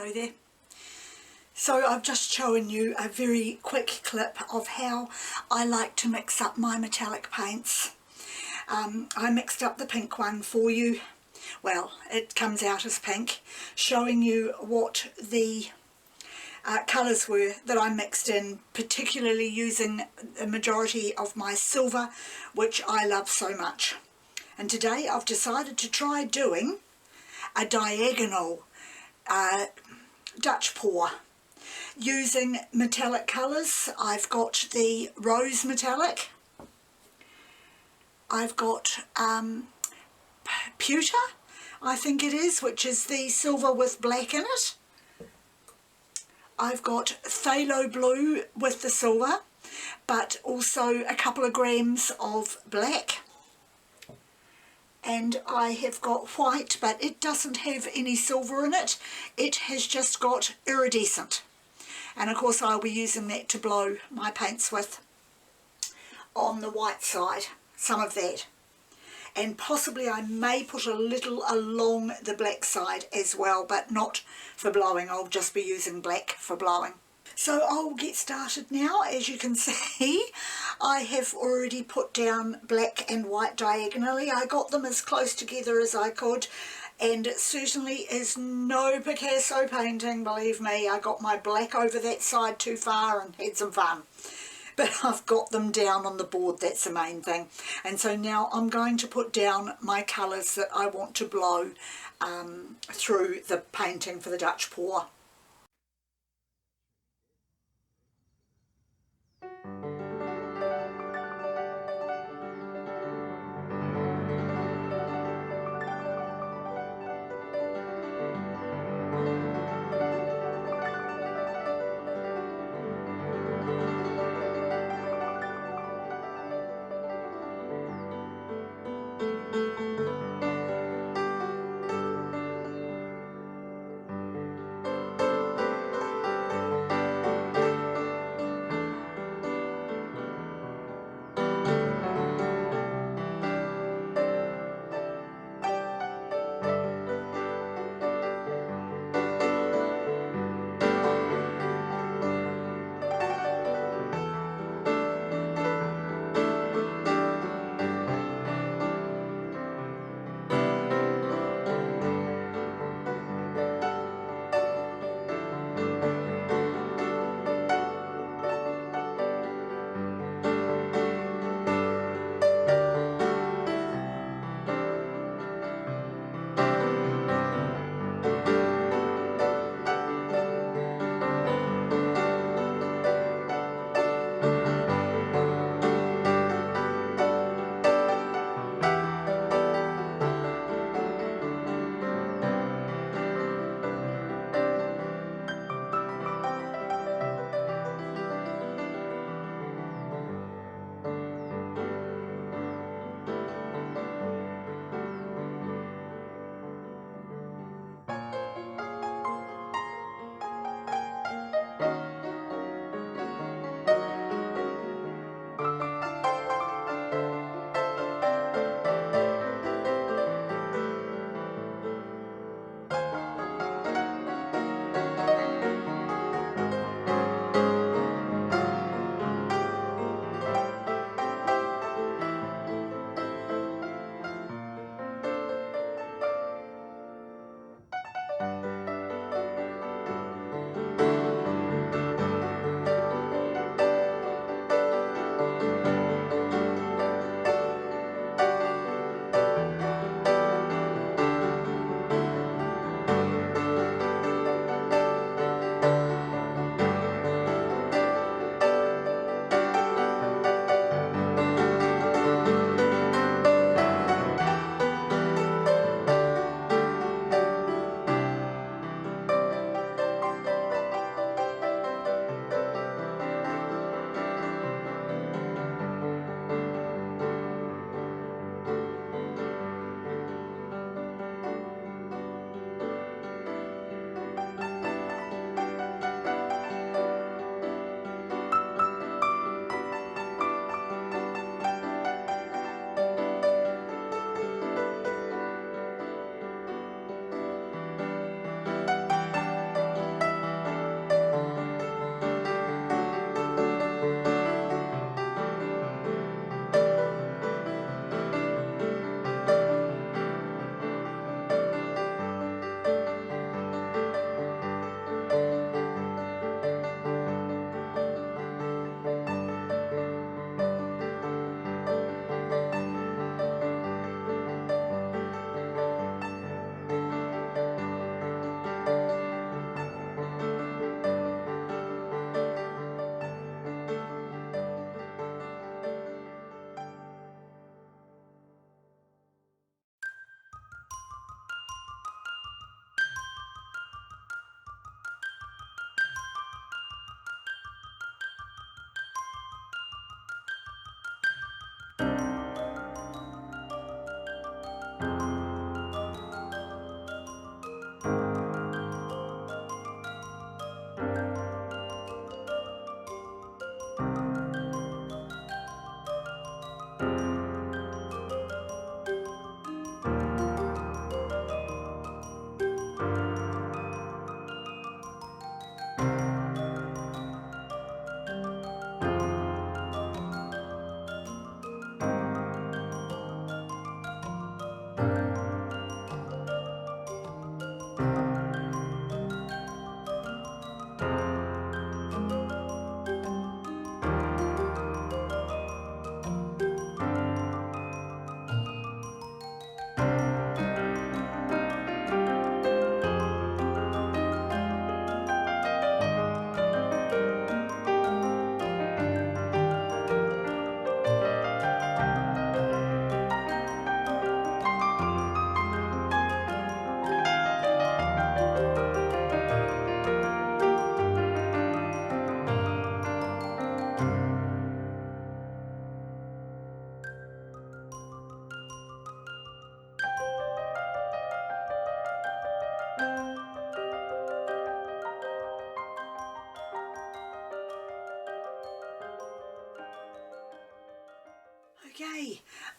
Hello there. So I've just shown you a very quick clip of how I like to mix up my metallic paints. I mixed up the pink one for you. Well, it comes out as pink, showing you what the colours were that I mixed in, particularly using a majority of my silver, which I love so much. And today I've decided to try doing a diagonal Dutch pour using metallic colours. I've got the rose metallic, I've got pewter, I think it is, which is the silver with black in it. I've got phthalo blue with the silver, but also a couple of grams of black. And I have got white, but it doesn't have any silver in it. It has just got iridescent. And of course I'll be using that to blow my paints with on the white side, some of that. And possibly I may put a little along the black side as well, but not for blowing. I'll just be using black for blowing. So I'll get started now. As you can see, I have already put down black and white diagonally. I got them as close together as I could, and it certainly is no Picasso painting, believe me. I got my black over that side too far and had some fun. But I've got them down on the board, that's the main thing. And so now I'm going to put down my colours that I want to blow through the painting for the Dutch pour.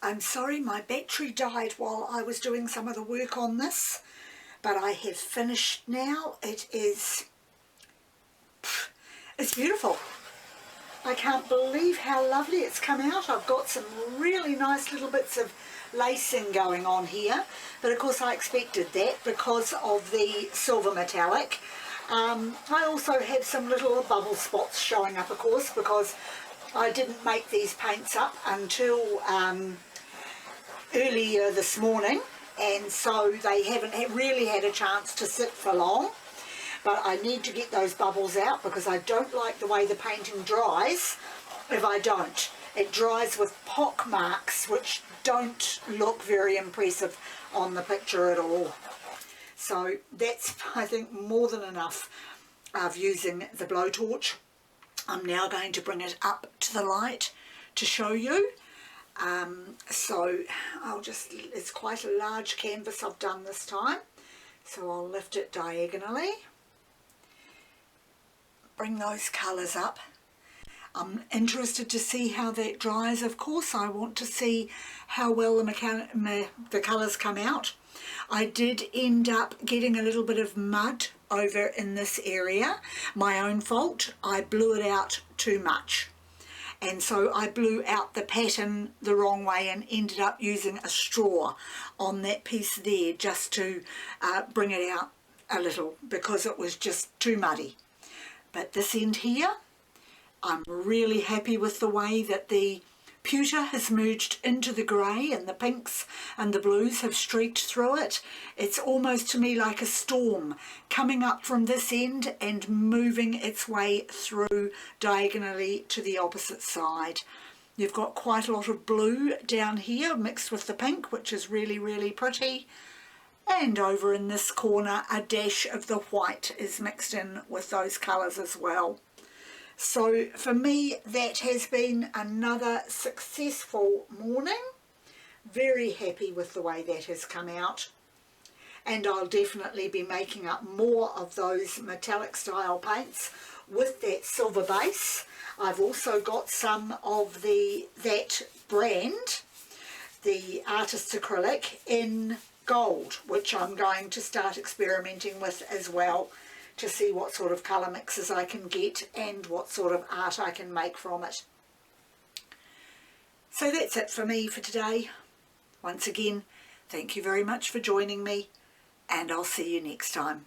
I'm sorry my battery died while I was doing some of the work on this, but I have finished now. It's beautiful. I can't believe how lovely it's come out. I've got some really nice little bits of lacing going on here, but of course I expected that because of the silver metallic. I also have some little bubble spots showing up, of course, because I didn't make these paints up until earlier this morning, and so they haven't really had a chance to sit for long. But I need to get those bubbles out because I don't like the way the painting dries if I don't. It dries with pock marks which don't look very impressive on the picture at all. So that's, I think, more than enough of using the blowtorch. I'm now going to bring it up to the light to show you. So it's quite a large canvas I've done this time. So I'll lift it diagonally. Bring those colours up. I'm interested to see how that dries, of course. I want to see how well the colours come out. I did end up getting a little bit of mud over in this area. My own fault. I blew it out too much. And so I blew out the pattern the wrong way and ended up using a straw on that piece there just to bring it out a little because it was just too muddy. But this end here, I'm really happy with the way that the pewter has merged into the grey, and the pinks and the blues have streaked through it. It's almost to me like a storm coming up from this end and moving its way through diagonally to the opposite side. You've got quite a lot of blue down here mixed with the pink, which is really, really pretty. And over in this corner, a dash of the white is mixed in with those colours as well. So for me, that has been another successful morning. Very happy with the way that has come out. And I'll definitely be making up more of those metallic style paints with that silver base. I've also got some of that brand, the Artist's Acrylic, in gold, which I'm going to start experimenting with as well to see what sort of colour mixes I can get and what sort of art I can make from it. So that's it for me for today. Once again, thank you very much for joining me, and I'll see you next time.